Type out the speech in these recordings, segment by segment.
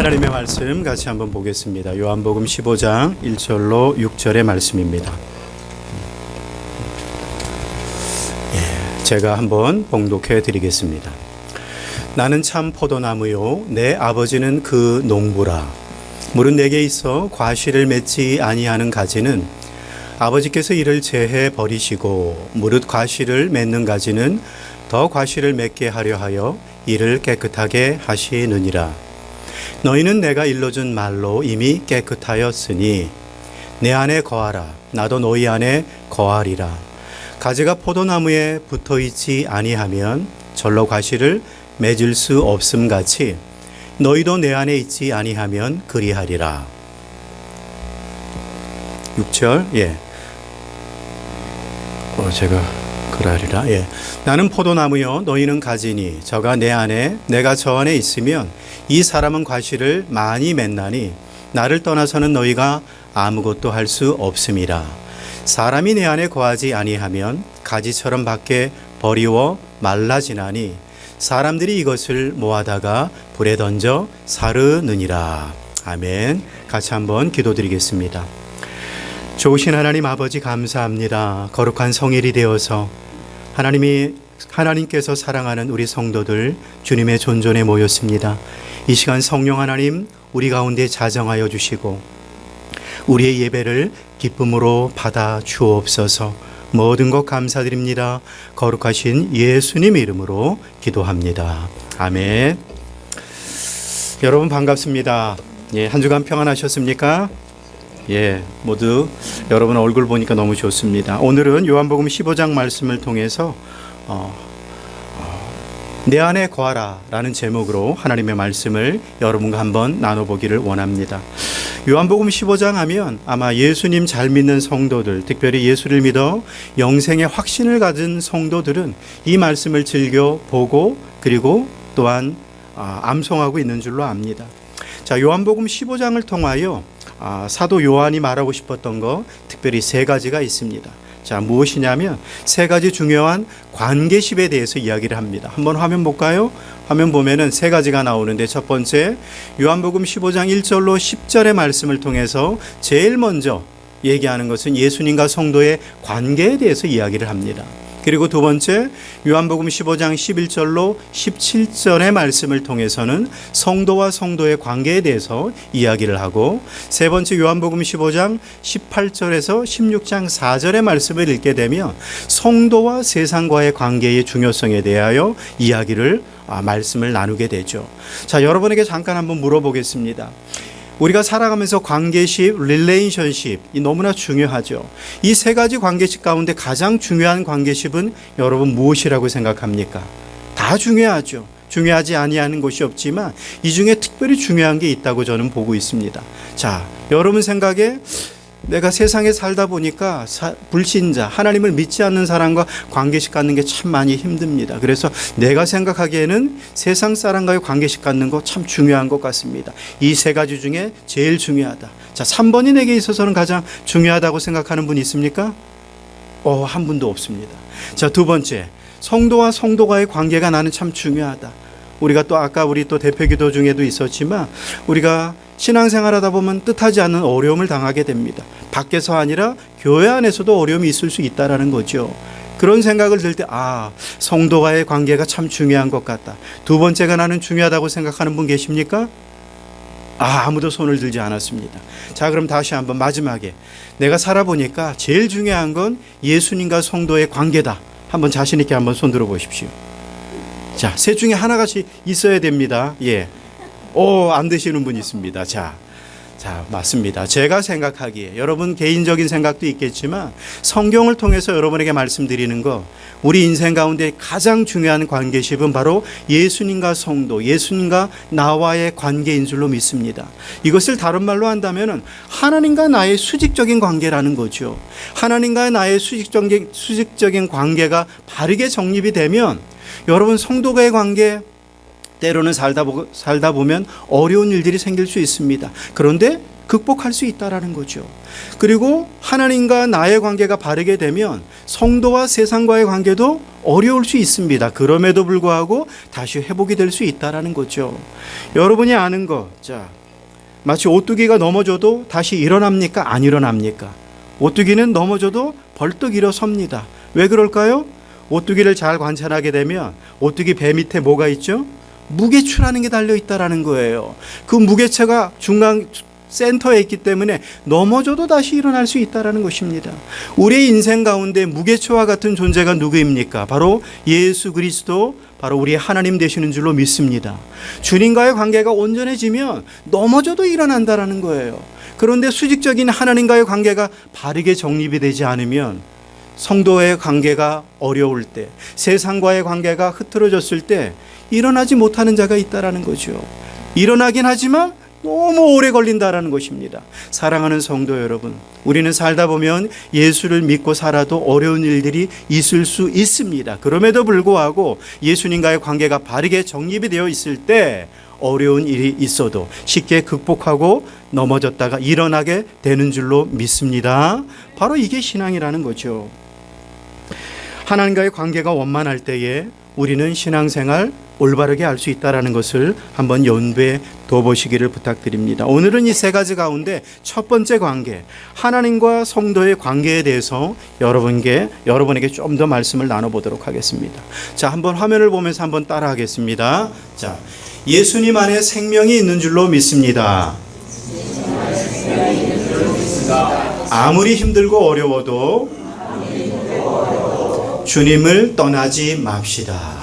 하나님의 말씀 같이 한번 보겠습니다. 요한복음 15장 1절로 6절의 말씀입니다. 제가 한번 봉독해 드리겠습니다. 나는 참 포도나무요 내 아버지는 그 농부라. 무릇 내게 있어 과실을 맺지 아니하는 가지는 아버지께서 이를 제해 버리시고 무릇 과실을 맺는 가지는 더 과실을 맺게 하려 하여 이를 깨끗하게 하시느니라. 너희는 내가 일러준 말로 이미 깨끗하였으니 내 안에 거하라. 나도 너희 안에 거하리라. 가지가 포도나무에 붙어있지 아니하면 절로 과실을 맺을 수 없음 같이 너희도 내 안에 있지 아니하면 그리하리라. 6절 제가 그러하리라. 나는 포도나무요 너희는 가지니 저가 내 안에 내가 저 안에 있으면 이 사람은 과실을 많이 맺나니 나를 떠나서는 너희가 아무것도 할 수 없음이라. 사람이 내 안에 거하지 아니하면 가지처럼 밖에 버리워 말라지나니 사람들이 이것을 모아다가 불에 던져 사르느니라. 아멘. 같이 한번 기도드리겠습니다. 좋으신 하나님 아버지 감사합니다. 거룩한 성일이 되어서 하나님께서 사랑하는 우리 성도들 주님의 존전에 모였습니다. 이 시간 성령 하나님 우리 가운데 자정하여 주시고 우리의 예배를 기쁨으로 받아 주옵소서. 모든 것 감사드립니다. 거룩하신 예수님 이름으로 기도합니다. 아멘. 여러분 반갑습니다. 한 주간 평안하셨습니까? 모두 여러분 얼굴 보니까 너무 좋습니다. 오늘은 요한복음 15장 말씀을 통해서 내 안에 거하라 라는 제목으로 하나님의 말씀을 여러분과 한번 나눠보기를 원합니다. 요한복음 15장 하면 아마 예수님 잘 믿는 성도들, 특별히 예수를 믿어 영생의 확신을 가진 성도들은 이 말씀을 즐겨 보고 그리고 또한 암송하고 있는 줄로 압니다. 자, 요한복음 15장을 통하여 사도 요한이 말하고 싶었던 거 특별히 세 가지가 있습니다. 자, 무엇이냐면 세 가지 중요한 관계십에 대해서 이야기를 합니다. 한번 화면 볼까요? 화면 보면은 세 가지가 나오는데 첫 번째 요한복음 15장 1절로 10절의 말씀을 통해서 제일 먼저 얘기하는 것은 예수님과 성도의 관계에 대해서 이야기를 합니다. 그리고 두 번째 요한복음 15장 11절로 17절의 말씀을 통해서는 성도와 성도의 관계에 대해서 이야기를 하고 세 번째 요한복음 15장 18절에서 16장 4절의 말씀을 읽게 되면 성도와 세상과의 관계의 중요성에 대하여 말씀을 나누게 되죠. 자, 여러분에게 잠깐 한번 물어보겠습니다. 우리가 살아가면서 관계십, 릴레이션십 이 너무나 중요하죠. 이 세 가지 관계십 가운데 가장 중요한 관계십은 여러분 무엇이라고 생각합니까? 다 중요하죠. 중요하지 아니하는 것이 없지만 이 중에 특별히 중요한 게 있다고 저는 보고 있습니다. 자, 여러분 생각에 내가 세상에 살다 보니까 불신자, 하나님을 믿지 않는 사람과 관계식 갖는 게 참 많이 힘듭니다. 그래서 내가 생각하기에는 세상 사람과의 관계식 갖는 거 참 중요한 것 같습니다. 이 세 가지 중에 제일 중요하다. 자, 3번이 내게 있어서는 가장 중요하다고 생각하는 분 있습니까? 한 분도 없습니다. 자, 두 번째, 성도와 성도와의 관계가 나는 참 중요하다. 우리가 또 아까 우리 또 대표기도 중에도 있었지만 우리가 신앙생활하다 보면 뜻하지 않는 어려움을 당하게 됩니다. 밖에서 아니라 교회 안에서도 어려움이 있을 수 있다라는 거죠. 그런 생각을 들 때 성도와의 관계가 참 중요한 것 같다. 두 번째가 나는 중요하다고 생각하는 분 계십니까? 아무도 손을 들지 않았습니다. 자, 그럼 다시 한번 마지막에 내가 살아보니까 제일 중요한 건 예수님과 성도의 관계다. 한번 자신 있게 한번 손 들어 보십시오. 자, 셋 중에 하나가 있어야 됩니다. 안 되시는 분 있습니다. 자, 맞습니다. 제가 생각하기에 여러분 개인적인 생각도 있겠지만 성경을 통해서 여러분에게 말씀드리는 거 우리 인생 가운데 가장 중요한 관계십은 바로 예수님과 성도, 예수님과 나와의 관계인 줄로 믿습니다. 이것을 다른 말로 한다면 하나님과 나의 수직적인 관계라는 거죠. 하나님과 나의 수직적인 관계가 바르게 정립이 되면 여러분 성도과의 관계 때로는 살다 보면 어려운 일들이 생길 수 있습니다. 그런데 극복할 수 있다라는 거죠. 그리고 하나님과 나의 관계가 바르게 되면 성도와 세상과의 관계도 어려울 수 있습니다. 그럼에도 불구하고 다시 회복이 될 수 있다라는 거죠. 여러분이 아는 것, 마치 오뚜기가 넘어져도 다시 일어납니까? 안 일어납니까? 오뚜기는 넘어져도 벌떡 일어섭니다. 왜 그럴까요? 오뚜기를 잘 관찰하게 되면 오뚜기 배 밑에 뭐가 있죠? 무게추라는 게 달려 있다라는 거예요. 그 무게체가 중간 센터에 있기 때문에 넘어져도 다시 일어날 수 있다라는 것입니다. 우리의 인생 가운데 무게추와 같은 존재가 누구입니까? 바로 예수 그리스도, 바로 우리의 하나님 되시는 줄로 믿습니다. 주님과의 관계가 온전해지면 넘어져도 일어난다라는 거예요. 그런데 수직적인 하나님과의 관계가 바르게 정립이 되지 않으면 성도의 관계가 어려울 때, 세상과의 관계가 흐트러졌을 때 일어나지 못하는 자가 있다라는 거죠. 일어나긴 하지만 너무 오래 걸린다라는 것입니다. 사랑하는 성도 여러분, 우리는 살다 보면 예수를 믿고 살아도 어려운 일들이 있을 수 있습니다. 그럼에도 불구하고 예수님과의 관계가 바르게 정립이 되어 있을 때 어려운 일이 있어도 쉽게 극복하고 넘어졌다가 일어나게 되는 줄로 믿습니다. 바로 이게 신앙이라는 거죠. 하나님과의 관계가 원만할 때에 우리는 신앙생활 올바르게 할 수 있다는 것을 한번 염두에 둬보시기를 부탁드립니다. 오늘은 이 세 가지 가운데 첫 번째 관계, 하나님과 성도의 관계에 대해서 여러분에게 좀 더 말씀을 나눠보도록 하겠습니다. 자, 한번 화면을 보면서 한번 따라하겠습니다. 자, 예수님 안에 생명이 있는 줄로 믿습니다. 아무리 힘들고 어려워도 주님을 떠나지 맙시다.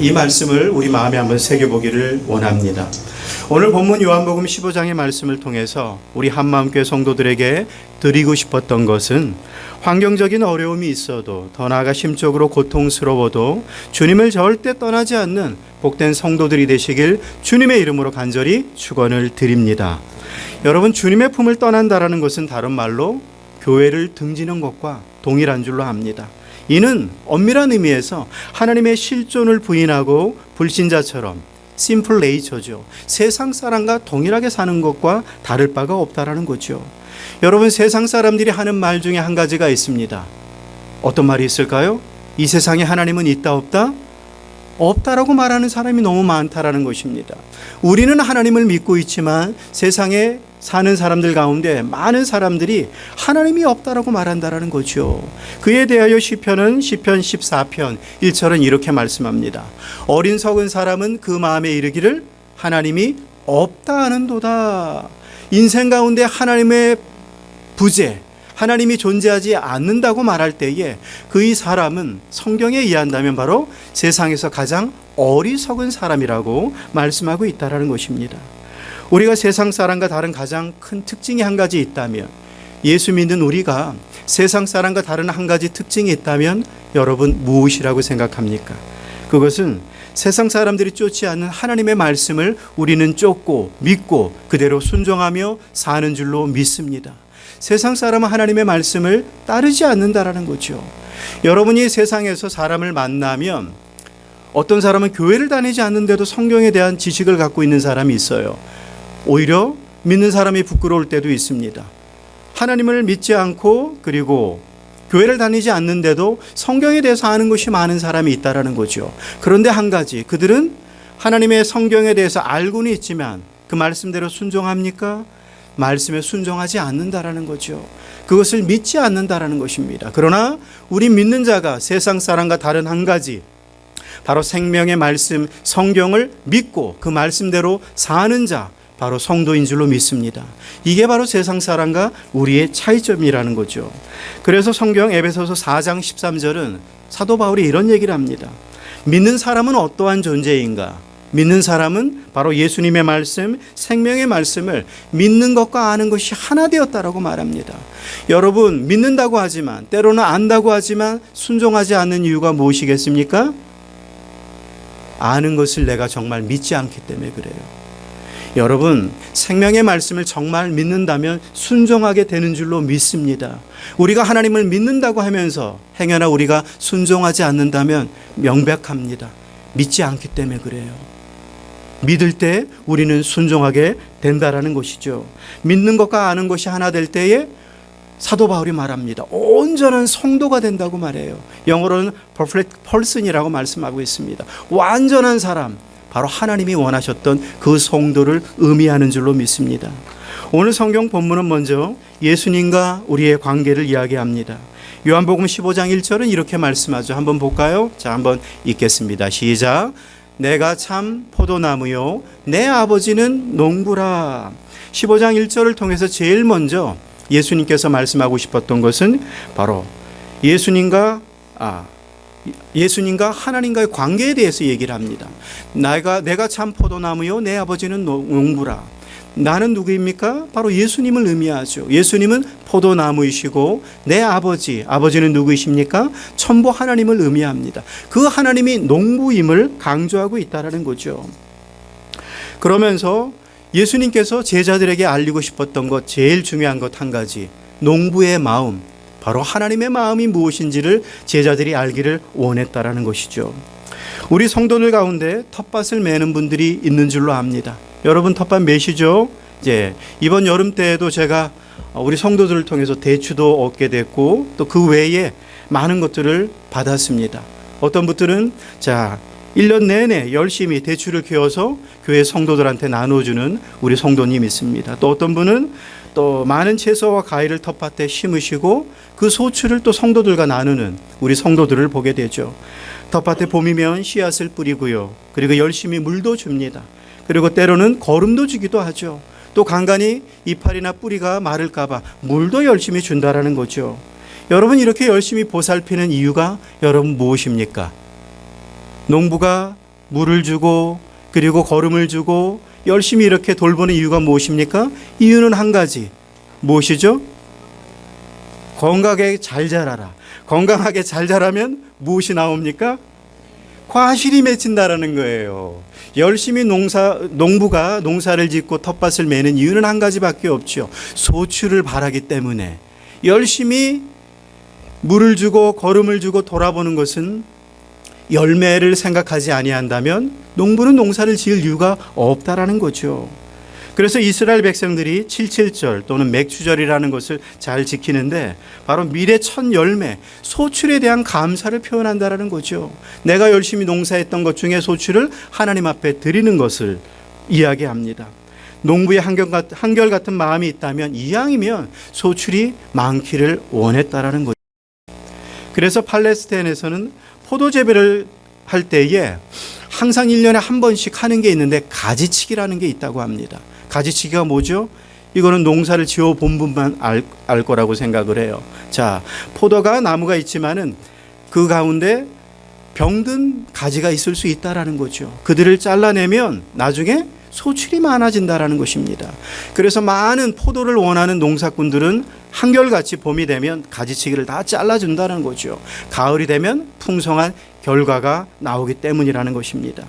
이 말씀을 우리 마음에 한번 새겨보기를 원합니다. 오늘 본문 요한복음 15장의 말씀을 통해서 우리 한마음교회 성도들에게 드리고 싶었던 것은 환경적인 어려움이 있어도 더 나아가 심적으로 고통스러워도 주님을 절대 떠나지 않는 복된 성도들이 되시길 주님의 이름으로 간절히 축원을 드립니다. 여러분, 주님의 품을 떠난다라는 것은 다른 말로 교회를 등지는 것과 동일한 줄로 압니다. 이는 엄밀한 의미에서 하나님의 실존을 부인하고 불신자처럼 심플 네이처죠. 세상 사람과 동일하게 사는 것과 다를 바가 없다라는 거죠. 여러분, 세상 사람들이 하는 말 중에 한 가지가 있습니다. 어떤 말이 있을까요? 이 세상에 하나님은 있다 없다? 없다라고 말하는 사람이 너무 많다라는 것입니다. 우리는 하나님을 믿고 있지만 세상에 사는 사람들 가운데 많은 사람들이 하나님이 없다라고 말한다라는 거죠. 그에 대하여 시편은 시편 14편 1절은 이렇게 말씀합니다. 어린석은 사람은 그 마음에 이르기를 하나님이 없다 하는도다. 인생 가운데 하나님의 부재, 하나님이 존재하지 않는다고 말할 때에 그 사람은 성경에 의한다면 바로 세상에서 가장 어리석은 사람이라고 말씀하고 있다는 것입니다. 우리가 세상 사람과 다른 가장 큰 특징이 한 가지 있다면, 예수 믿는 우리가 세상 사람과 다른 한 가지 특징이 있다면 여러분 무엇이라고 생각합니까? 그것은 세상 사람들이 쫓지 않는 하나님의 말씀을 우리는 쫓고 믿고 그대로 순종하며 사는 줄로 믿습니다. 세상 사람은 하나님의 말씀을 따르지 않는다라는 거죠. 여러분이 세상에서 사람을 만나면 어떤 사람은 교회를 다니지 않는데도 성경에 대한 지식을 갖고 있는 사람이 있어요. 오히려 믿는 사람이 부끄러울 때도 있습니다. 하나님을 믿지 않고 그리고 교회를 다니지 않는데도 성경에 대해서 아는 것이 많은 사람이 있다라는 거죠. 그런데 한 가지, 그들은 하나님의 성경에 대해서 알고는 있지만 그 말씀대로 순종합니까? 말씀에 순종하지 않는다라는 거죠. 그것을 믿지 않는다라는 것입니다. 그러나 우리 믿는 자가 세상 사람과 다른 한 가지, 바로 생명의 말씀 성경을 믿고 그 말씀대로 사는 자, 바로 성도인 줄로 믿습니다. 이게 바로 세상 사람과 우리의 차이점이라는 거죠. 그래서 성경 에베소서 4장 13절은 사도 바울이 이런 얘기를 합니다. 믿는 사람은 어떠한 존재인가? 믿는 사람은 바로 예수님의 말씀, 생명의 말씀을 믿는 것과 아는 것이 하나 되었다라고 말합니다. 여러분, 믿는다고 하지만, 때로는 안다고 하지만 순종하지 않는 이유가 무엇이겠습니까? 아는 것을 내가 정말 믿지 않기 때문에 그래요. 여러분, 생명의 말씀을 정말 믿는다면 순종하게 되는 줄로 믿습니다. 우리가 하나님을 믿는다고 하면서 행여나 우리가 순종하지 않는다면 명백합니다. 믿지 않기 때문에 그래요. 믿을 때 우리는 순종하게 된다라는 것이죠. 믿는 것과 아는 것이 하나 될 때에 사도 바울이 말합니다. 온전한 성도가 된다고 말해요. 영어로는 perfect person이라고 말씀하고 있습니다. 완전한 사람, 바로 하나님이 원하셨던 그 성도를 의미하는 줄로 믿습니다. 오늘 성경 본문은 먼저 예수님과 우리의 관계를 이야기합니다. 요한복음 15장 1절은 이렇게 말씀하죠. 한번 볼까요? 자, 한번 읽겠습니다. 시작. 내가 참 포도나무요 내 아버지는 농부라. 15장 1절을 통해서 제일 먼저 예수님께서 말씀하고 싶었던 것은 바로 예수님과 하나님과의 관계에 대해서 얘기를 합니다. 내가 참 포도나무요 내 아버지는 농부라. 나는 누구입니까? 바로 예수님을 의미하죠. 예수님은 포도나무이시고 내 아버지는 누구이십니까? 천부 하나님을 의미합니다. 그 하나님이 농부임을 강조하고 있다는 거죠. 그러면서 예수님께서 제자들에게 알리고 싶었던 것, 제일 중요한 것 한 가지, 농부의 마음, 바로 하나님의 마음이 무엇인지를 제자들이 알기를 원했다라는 것이죠. 우리 성도들 가운데 텃밭을 매는 분들이 있는 줄로 압니다. 여러분 텃밭 매시죠? 이제 이번 여름 때에도 제가 우리 성도들을 통해서 대추도 얻게 됐고 또 그 외에 많은 것들을 받았습니다. 어떤 분들은 1년 내내 열심히 대추를 키워서 교회 성도들한테 나눠주는 우리 성도님 있습니다. 또 어떤 분은 또 많은 채소와 과일을 텃밭에 심으시고 그 소출을 또 성도들과 나누는 우리 성도들을 보게 되죠. 텃밭에 봄이면 씨앗을 뿌리고요. 그리고 열심히 물도 줍니다. 그리고 때로는 거름도 주기도 하죠. 또 간간히 이파리나 뿌리가 마를까 봐 물도 열심히 준다라는 거죠. 여러분 이렇게 열심히 보살피는 이유가 여러분 무엇입니까? 농부가 물을 주고 그리고 거름을 주고 열심히 이렇게 돌보는 이유가 무엇입니까? 이유는 한 가지. 무엇이죠? 건강하게 잘 자라라. 건강하게 잘 자라면 무엇이 나옵니까? 과실이 맺힌다라는 거예요. 열심히 농부가 농사를 짓고 텃밭을 매는 이유는 한 가지밖에 없죠. 소출을 바라기 때문에. 열심히 물을 주고 거름을 주고 돌아보는 것은 열매를 생각하지 아니한다면 농부는 농사를 지을 이유가 없다라는 거죠. 그래서 이스라엘 백성들이 77절 또는 맥추절이라는 것을 잘 지키는데 바로 미래 첫 열매, 소출에 대한 감사를 표현한다라는 거죠. 내가 열심히 농사했던 것 중에 소출을 하나님 앞에 드리는 것을 이야기합니다. 농부의 한결같은 마음이 있다면 이왕이면 소출이 많기를 원했다라는 거죠. 그래서 팔레스타인에서는 포도 재배를 할 때에 항상 1년에 한 번씩 하는 게 있는데 가지치기라는 게 있다고 합니다. 가지치기가 뭐죠? 이거는 농사를 지어 본 분만 알 거라고 생각을 해요. 포도가 나무가 있지만은 그 가운데 병든 가지가 있을 수 있다라는 거죠. 그들을 잘라내면 나중에 소출이 많아진다라는 것입니다. 그래서 많은 포도를 원하는 농사꾼들은 한결같이 봄이 되면 가지치기를 다 잘라준다는 거죠. 가을이 되면 풍성한 결과가 나오기 때문이라는 것입니다.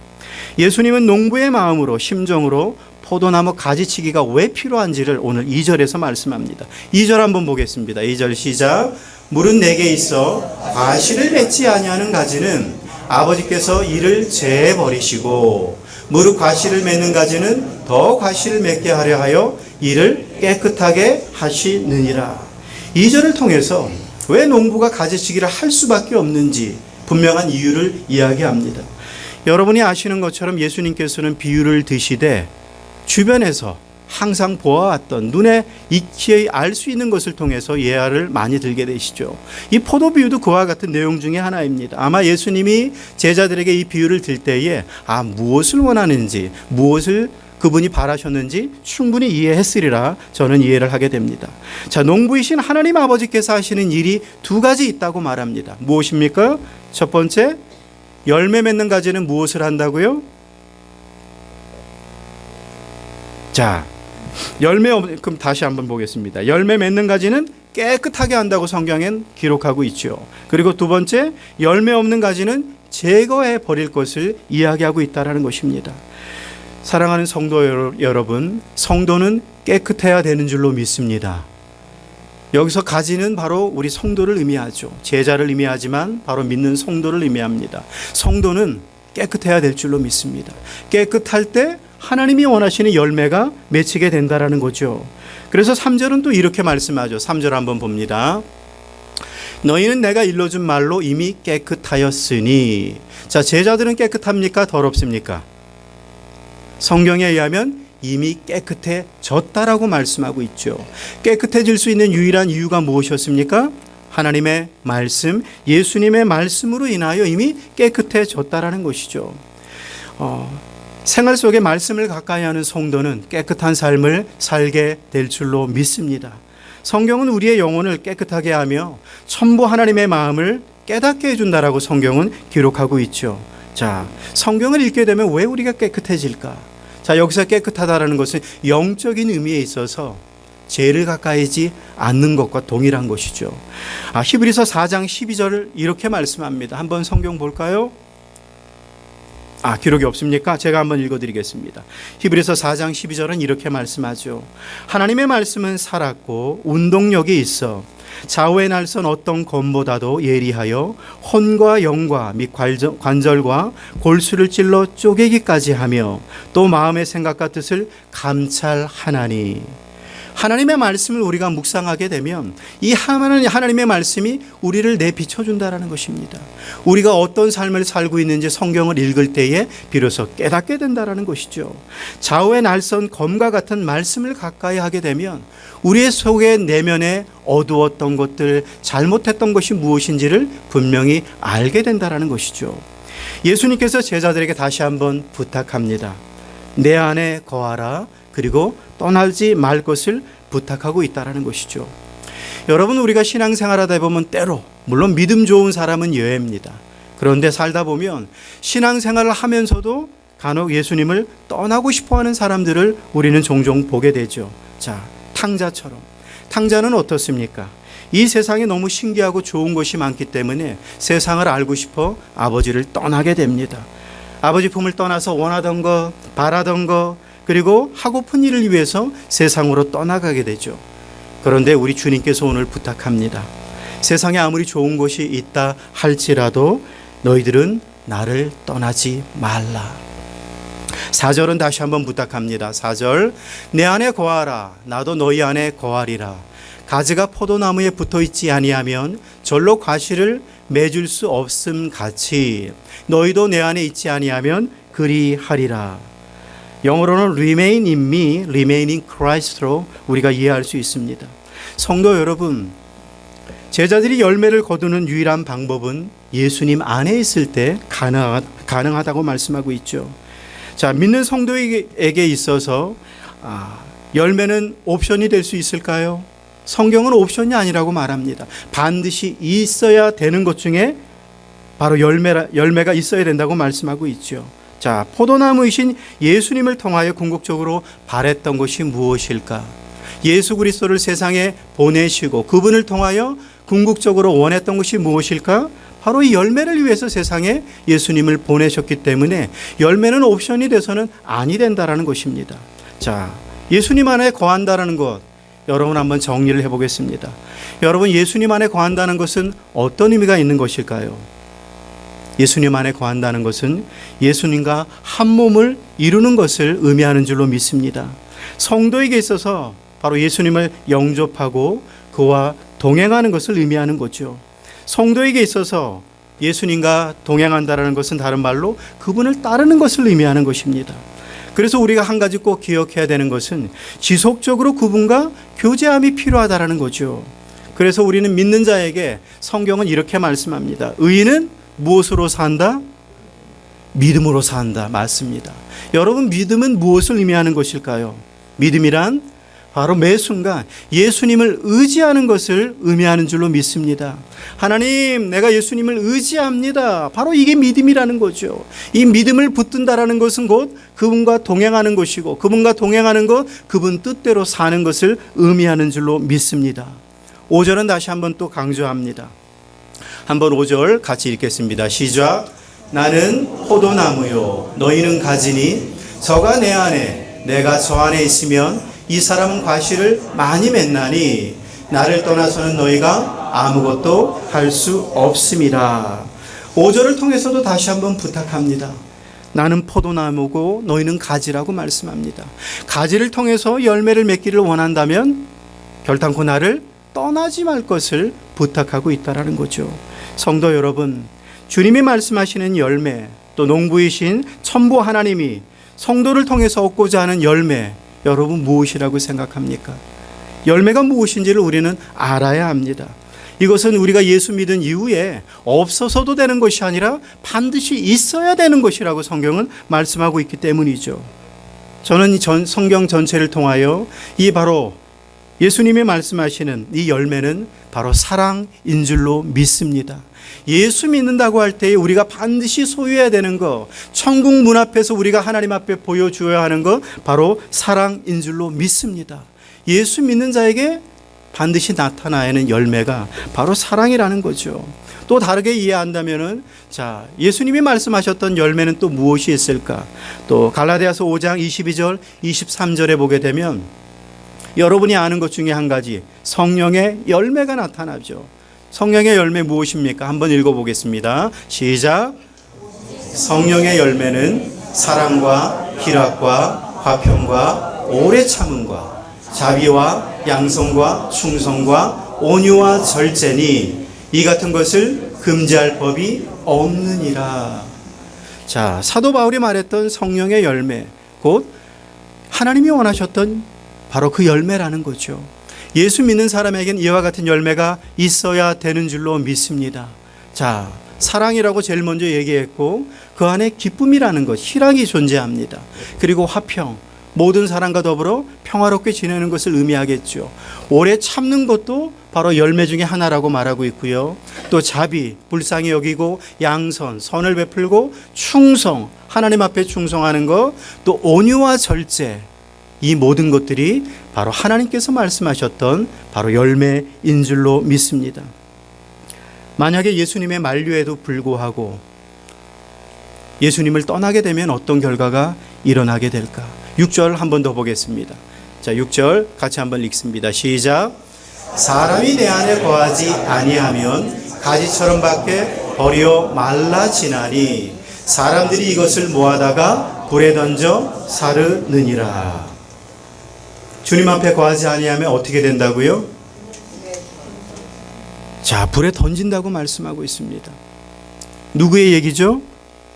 예수님은 농부의 마음으로 심정으로 포도나무 가지치기가 왜 필요한지를 오늘 2절에서 말씀합니다. 2절 한번 보겠습니다. 2절 시작. 물은 내게 있어 과실을 맺지 아니하는 가지는 아버지께서 이를 제해 버리시고 무릇 과실을 맺는 가지는 더 과실을 맺게 하려 하여 이를 깨끗하게 하시느니라. 2절을 통해서 왜 농부가 가지치기를 할 수밖에 없는지 분명한 이유를 이야기합니다. 여러분이 아시는 것처럼 예수님께서는 비유를 드시되 주변에서 항상 보아왔던 눈에 익히 알 수 있는 것을 통해서 예화를 많이 들게 되시죠. 이 포도 비유도 그와 같은 내용 중에 하나입니다. 아마 예수님이 제자들에게 이 비유를 들 때에 무엇을 원하는지, 무엇을 그분이 바라셨는지 충분히 이해했으리라 저는 이해를 하게 됩니다. 농부이신 하나님 아버지께서 하시는 일이 두 가지 있다고 말합니다. 무엇입니까? 첫 번째, 열매 맺는 가지는 무엇을 한다고요? 그럼 다시 한번 보겠습니다. 열매 맺는 가지는 깨끗하게 한다고 성경엔 기록하고 있죠. 그리고 두 번째, 열매 없는 가지는 제거해 버릴 것을 이야기하고 있다는 것입니다. 사랑하는 성도 여러분, 성도는 깨끗해야 되는 줄로 믿습니다. 여기서 가지는 바로 우리 성도를 의미하죠. 제자를 의미하지만 바로 믿는 성도를 의미합니다. 성도는 깨끗해야 될 줄로 믿습니다. 깨끗할 때 하나님이 원하시는 열매가 맺히게 된다라는 거죠. 그래서 3절은 또 이렇게 말씀하죠. 3절 한번 봅니다. 너희는 내가 일러준 말로 이미 깨끗하였으니. 자, 제자들은 깨끗합니까? 더럽습니까? 성경에 의하면 이미 깨끗해졌다라고 말씀하고 있죠. 깨끗해질 수 있는 유일한 이유가 무엇이었습니까? 하나님의 말씀, 예수님의 말씀으로 인하여 이미 깨끗해졌다라는 것이죠. 생활 속에 말씀을 가까이 하는 성도는 깨끗한 삶을 살게 될 줄로 믿습니다. 성경은 우리의 영혼을 깨끗하게 하며 전부 하나님의 마음을 깨닫게 해준다라고 성경은 기록하고 있죠. 자, 성경을 읽게 되면 왜 우리가 깨끗해질까? 자, 여기서 깨끗하다라는 것은 영적인 의미에 있어서 죄를 가까이지 않는 것과 동일한 것이죠. 히브리서 4장 12절을 이렇게 말씀합니다. 한번 성경 볼까요? 기록이 없습니까? 제가 한번 읽어드리겠습니다. 히브리서 4장 12절은 이렇게 말씀하죠. 하나님의 말씀은 살았고 운동력이 있어 좌우에 날선 어떤 검보다도 예리하여 혼과 영과 및 관절과 골수를 찔러 쪼개기까지 하며 또 마음의 생각과 뜻을 감찰하나니. 하나님의 말씀을 우리가 묵상하게 되면 이 하나님의 말씀이 우리를 내비춰준다는 것입니다. 우리가 어떤 삶을 살고 있는지 성경을 읽을 때에 비로소 깨닫게 된다는 것이죠. 좌우에 날선 검과 같은 말씀을 가까이 하게 되면 우리의 속에 내면에 어두웠던 것들, 잘못했던 것이 무엇인지를 분명히 알게 된다는 것이죠. 예수님께서 제자들에게 다시 한번 부탁합니다. 내 안에 거하라. 그리고 떠나지 말 것을 부탁하고 있다는 것이죠. 여러분, 우리가 신앙생활하다 보면 때로 물론 믿음 좋은 사람은 예외입니다. 그런데 살다 보면 신앙생활을 하면서도 간혹 예수님을 떠나고 싶어하는 사람들을 우리는 종종 보게 되죠. 자, 탕자처럼. 탕자는 어떻습니까? 이 세상에 너무 신기하고 좋은 것이 많기 때문에 세상을 알고 싶어 아버지를 떠나게 됩니다. 아버지 품을 떠나서 원하던 거, 바라던 거, 그리고 하고픈 일을 위해서 세상으로 떠나가게 되죠. 그런데 우리 주님께서 오늘 부탁합니다. 세상에 아무리 좋은 것이 있다 할지라도 너희들은 나를 떠나지 말라. 4절은 다시 한번 부탁합니다. 4절, 내 안에 거하라. 나도 너희 안에 거하리라. 가지가 포도나무에 붙어있지 아니하면 절로 과실을 맺을 수 없음 같이 너희도 내 안에 있지 아니하면 그리하리라. 영어로는 remain in me, remain in Christ로 우리가 이해할 수 있습니다. 성도 여러분, 제자들이 열매를 거두는 유일한 방법은 예수님 안에 있을 때 가능하다고 말씀하고 있죠. 자, 믿는 성도에게 있어서 열매는 옵션이 될 수 있을까요? 성경은 옵션이 아니라고 말합니다. 반드시 있어야 되는 것 중에 바로 열매가 있어야 된다고 말씀하고 있죠. 자, 포도나무이신 예수님을 통하여 궁극적으로 바랬던 것이 무엇일까? 예수 그리스도를 세상에 보내시고 그분을 통하여 궁극적으로 원했던 것이 무엇일까? 바로 이 열매를 위해서 세상에 예수님을 보내셨기 때문에 열매는 옵션이 돼서는 아니 된다라는 것입니다. 자, 예수님 안에 거한다라는 것, 여러분 한번 정리를 해보겠습니다. 여러분, 예수님 안에 거한다는 것은 어떤 의미가 있는 것일까요? 예수님 안에 거한다는 것은 예수님과 한 몸을 이루는 것을 의미하는 줄로 믿습니다. 성도에게 있어서 바로 예수님을 영접하고 그와 동행하는 것을 의미하는 거죠. 성도에게 있어서 예수님과 동행한다는 것은 다른 말로 그분을 따르는 것을 의미하는 것입니다. 그래서 우리가 한 가지 꼭 기억해야 되는 것은 지속적으로 그분과 교제함이 필요하다는 거죠. 그래서 우리는 믿는 자에게 성경은 이렇게 말씀합니다. 의인은 무엇으로 산다? 믿음으로 산다. 맞습니다. 여러분, 믿음은 무엇을 의미하는 것일까요? 믿음이란 바로 매 순간 예수님을 의지하는 것을 의미하는 줄로 믿습니다. 하나님, 내가 예수님을 의지합니다. 바로 이게 믿음이라는 거죠. 이 믿음을 붙든다라는 것은 곧 그분과 동행하는 것이고 그분과 동행하는 것, 그분 뜻대로 사는 것을 의미하는 줄로 믿습니다. 5절은 다시 한번 또 강조합니다. 한번 5절 같이 읽겠습니다. 시작. 나는 포도나무요 너희는 가지니 저가 내 안에 내가 저 안에 있으면 이 사람은 과실을 많이 맺나니 나를 떠나서는 너희가 아무것도 할 수 없음이라. 5절을 통해서도 다시 한번 부탁합니다. 나는 포도나무고 너희는 가지라고 말씀합니다. 가지를 통해서 열매를 맺기를 원한다면 결단코 나를 떠나지 말 것을 부탁하고 있다라는 거죠. 성도 여러분, 주님이 말씀하시는 열매, 또 농부이신 천부 하나님이 성도를 통해서 얻고자 하는 열매, 여러분 무엇이라고 생각합니까? 열매가 무엇인지를 우리는 알아야 합니다. 이것은 우리가 예수 믿은 이후에 없어서도 되는 것이 아니라 반드시 있어야 되는 것이라고 성경은 말씀하고 있기 때문이죠. 저는 성경 전체를 통하여 이 바로 예수님이 말씀하시는 이 열매는 바로 사랑인 줄로 믿습니다. 예수 믿는다고 할 때 우리가 반드시 소유해야 되는 것, 천국 문 앞에서 우리가 하나님 앞에 보여주어야 하는 것, 바로 사랑인 줄로 믿습니다. 예수 믿는 자에게 반드시 나타나야 하는 열매가 바로 사랑이라는 거죠. 또 다르게 이해한다면은, 자, 예수님이 말씀하셨던 열매는 또 무엇이 있을까? 또 갈라디아서 5장 22절, 23절에 보게 되면 여러분이 아는 것 중에 한 가지, 성령의 열매가 나타나죠. 성령의 열매 무엇입니까? 한번 읽어보겠습니다. 시작. 성령의 열매는 사랑과 희락과 화평과 오래 참음과 자비와 양성과 충성과 온유와 절제니 이 같은 것을 금지할 법이 없느니라. 자, 사도 바울이 말했던 성령의 열매, 곧 하나님이 원하셨던 바로 그 열매라는 거죠. 예수 믿는 사람에겐 이와 같은 열매가 있어야 되는 줄로 믿습니다. 자, 사랑이라고 제일 먼저 얘기했고 그 안에 기쁨이라는 것, 희락이 존재합니다. 그리고 화평, 모든 사람과 더불어 평화롭게 지내는 것을 의미하겠죠. 오래 참는 것도 바로 열매 중에 하나라고 말하고 있고요. 또 자비, 불쌍히 여기고 양선, 선을 베풀고 충성, 하나님 앞에 충성하는 것, 또 온유와 절제, 이 모든 것들이 바로 하나님께서 말씀하셨던 바로 열매인 줄로 믿습니다. 만약에 예수님의 만류에도 불구하고 예수님을 떠나게 되면 어떤 결과가 일어나게 될까? 6절 한 번 더 보겠습니다. 자, 6절 같이 한번 읽습니다. 시작. 사람이 내 안에 거하지 아니하면 가지처럼 밖에 버려 말라지나니 사람들이 이것을 모아다가 불에 던져 사르느니라. 주님 앞에 거하지 아니하면 어떻게 된다고요? 자, 불에 던진다고 말씀하고 있습니다. 누구의 얘기죠?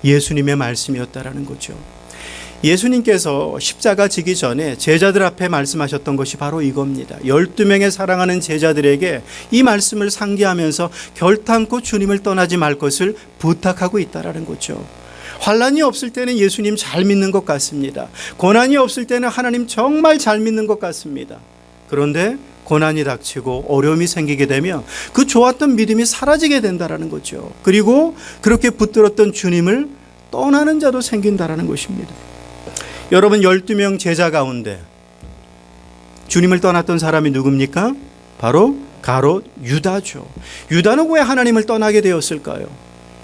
예수님의 말씀이었다라는 거죠. 예수님께서 십자가 지기 전에 제자들 앞에 말씀하셨던 것이 바로 이겁니다. 12명의 사랑하는 제자들에게 이 말씀을 상기하면서 결단코 주님을 떠나지 말 것을 부탁하고 있다라는 거죠. 환란이 없을 때는 예수님 잘 믿는 것 같습니다. 고난이 없을 때는 하나님 정말 잘 믿는 것 같습니다. 그런데 고난이 닥치고 어려움이 생기게 되면 그 좋았던 믿음이 사라지게 된다라는 거죠. 그리고 그렇게 붙들었던 주님을 떠나는 자도 생긴다라는 것입니다. 여러분, 12명 제자 가운데 주님을 떠났던 사람이 누굽니까? 바로 가롯 유다죠. 유다는 왜 하나님을 떠나게 되었을까요?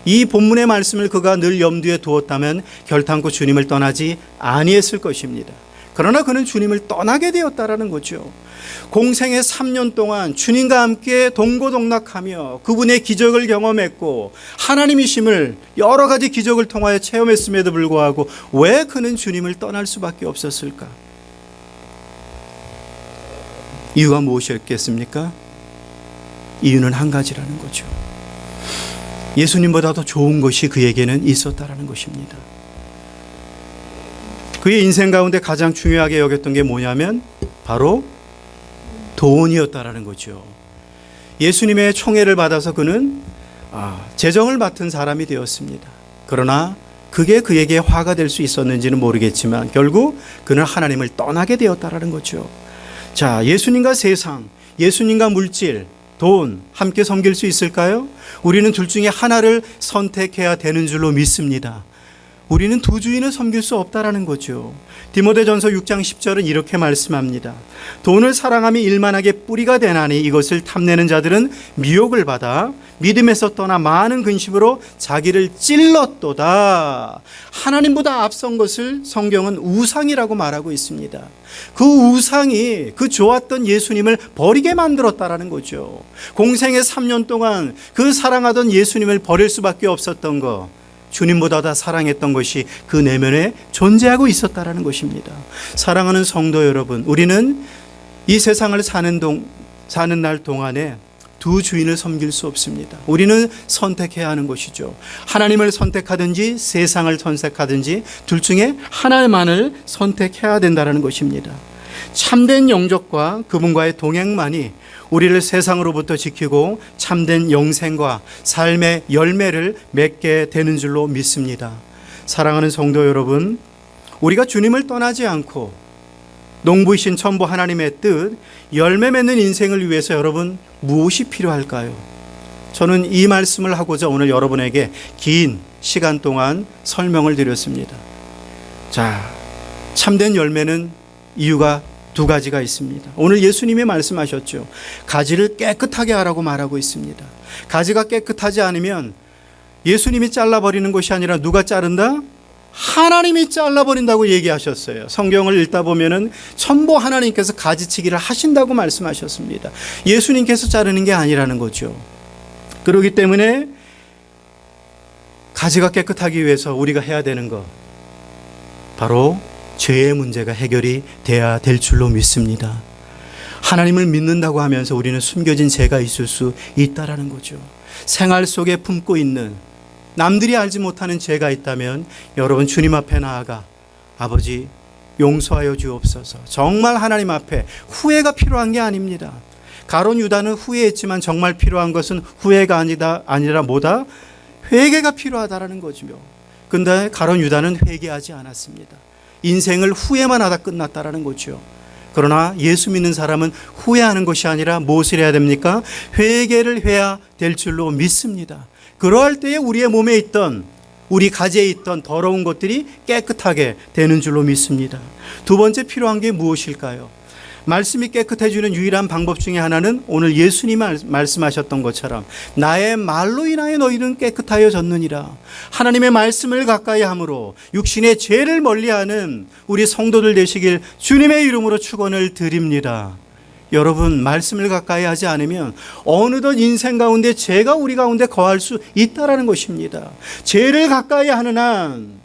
이 본문의 말씀을 그가 늘 염두에 두었다면 결단코 주님을 떠나지 아니했을 것입니다. 그러나 그는 주님을 떠나게 되었다라는 거죠. 공생의 3년 동안 주님과 함께 동고동락하며 그분의 기적을 경험했고 하나님이심을 여러 가지 기적을 통하여 체험했음에도 불구하고 왜 그는 주님을 떠날 수밖에 없었을까? 이유가 무엇이었겠습니까? 이유는 한 가지라는 거죠. 예수님보다 더 좋은 것이 그에게는 있었다라는 것입니다. 그의 인생 가운데 가장 중요하게 여겼던 게 뭐냐면 바로 돈이었다라는 거죠. 예수님의 총애를 받아서 그는 재정을 맡은 사람이 되었습니다. 그러나 그게 그에게 화가 될 수 있었는지는 모르겠지만 결국 그는 하나님을 떠나게 되었다라는 거죠. 자, 예수님과 세상, 예수님과 물질, 돈 함께 섬길 수 있을까요? 우리는 둘 중에 하나를 선택해야 되는 줄로 믿습니다. 우리는 두 주인을 섬길 수 없다라는 거죠. 디모데전서 6장 10절은 이렇게 말씀합니다. 돈을 사랑함이 일만하게 뿌리가 되나니 이것을 탐내는 자들은 미혹을 받아 믿음에서 떠나 많은 근심으로 자기를 찔렀도다. 하나님보다 앞선 것을 성경은 우상이라고 말하고 있습니다. 그 우상이 그 좋았던 예수님을 버리게 만들었다라는 거죠. 공생의 3년 동안 그 사랑하던 예수님을 버릴 수밖에 없었던 거, 주님보다 더 사랑했던 것이 그 내면에 존재하고 있었다라는 것입니다. 사랑하는 성도 여러분, 우리는 이 세상을 사는 날 동안에 두 주인을 섬길 수 없습니다. 우리는 선택해야 하는 것이죠. 하나님을 선택하든지 세상을 선택하든지 둘 중에 하나만을 선택해야 된다는 것입니다. 참된 영적과 그분과의 동행만이 우리를 세상으로부터 지키고 참된 영생과 삶의 열매를 맺게 되는 줄로 믿습니다. 사랑하는 성도 여러분, 우리가 주님을 떠나지 않고 농부이신 천부 하나님의 뜻, 열매 맺는 인생을 위해서 여러분 무엇이 필요할까요? 저는 이 말씀을 하고자 오늘 여러분에게 긴 시간 동안 설명을 드렸습니다. 자, 참된 열매는 이유가 두 가지가 있습니다. 오늘 예수님이 말씀하셨죠. 가지를 깨끗하게 하라고 말하고 있습니다. 가지가 깨끗하지 않으면 예수님이 잘라버리는 것이 아니라 누가 자른다? 하나님이 잘라버린다고 얘기하셨어요. 성경을 읽다 보면은 천부 하나님께서 가지치기를 하신다고 말씀하셨습니다. 예수님께서 자르는 게 아니라는 거죠. 그렇기 때문에 가지가 깨끗하기 위해서 우리가 해야 되는 것, 바로 죄의 문제가 해결이 돼야 될 줄로 믿습니다. 하나님을 믿는다고 하면서 우리는 숨겨진 죄가 있을 수 있다라는 거죠. 생활 속에 품고 있는 남들이 알지 못하는 죄가 있다면 여러분 주님 앞에 나아가 아버지 용서하여 주옵소서. 정말 하나님 앞에 후회가 필요한 게 아닙니다. 가룟 유다는 후회했지만 정말 필요한 것은 후회가 아니라 뭐다? 회개가 필요하다라는 거죠. 근데 가룟 유다는 회개하지 않았습니다. 인생을 후회만 하다 끝났다라는 거죠. 그러나 예수 믿는 사람은 후회하는 것이 아니라 무엇을 해야 됩니까? 회개를 해야 될 줄로 믿습니다. 그러할 때에 우리의 몸에 있던, 우리 가지에 있던 더러운 것들이 깨끗하게 되는 줄로 믿습니다. 두 번째 필요한 게 무엇일까요? 말씀이 깨끗해지는 유일한 방법 중에 하나는 오늘 예수님이 말씀하셨던 것처럼 나의 말로 인하여 너희는 깨끗하여졌느니라. 하나님의 말씀을 가까이 함으로 육신의 죄를 멀리하는 우리 성도들 되시길 주님의 이름으로 축원을 드립니다. 여러분, 말씀을 가까이 하지 않으면 어느덧 인생 가운데 죄가 우리 가운데 거할 수 있다라는 것입니다. 죄를 가까이 하는 한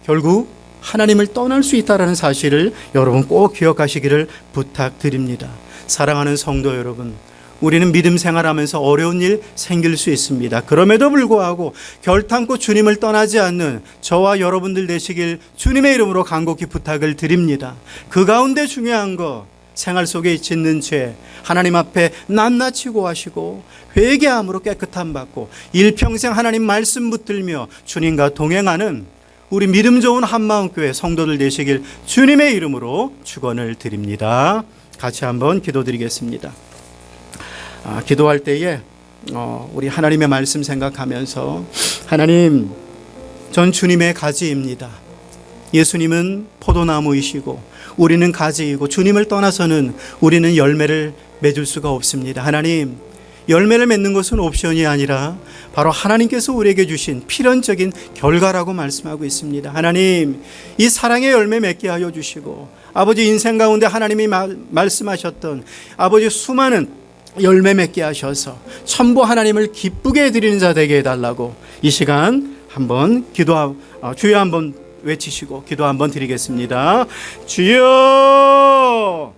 결국 하나님을 떠날 수 있다는 사실을 여러분 꼭 기억하시기를 부탁드립니다. 사랑하는 성도 여러분, 우리는 믿음 생활하면서 어려운 일 생길 수 있습니다. 그럼에도 불구하고 결탄코 주님을 떠나지 않는 저와 여러분들 되시길 주님의 이름으로 간곡히 부탁을 드립니다. 그 가운데 중요한 거, 생활 속에 짓는 죄 하나님 앞에 낱낱이 고하시고 회개함으로 깨끗함 받고 일평생 하나님 말씀 붙들며 주님과 동행하는 우리 믿음 좋은 한마음교회 성도들 되시길 주님의 이름으로 축원을 드립니다. 같이 한번 기도드리겠습니다. 기도할 때에 우리 하나님의 말씀 생각하면서 하나님, 전 주님의 가지입니다. 예수님은 포도나무이시고 우리는 가지이고 주님을 떠나서는 우리는 열매를 맺을 수가 없습니다. 하나님, 열매를 맺는 것은 옵션이 아니라 바로 하나님께서 우리에게 주신 필연적인 결과라고 말씀하고 있습니다. 하나님, 이 사랑의 열매 맺게 하여 주시고 아버지 인생 가운데 하나님이 말씀하셨던 아버지 수많은 열매 맺게 하셔서 천부 하나님을 기쁘게 해드리는 자 되게 해달라고 이 시간 한번 주여 한번 외치시고 기도 한번 드리겠습니다. 주여!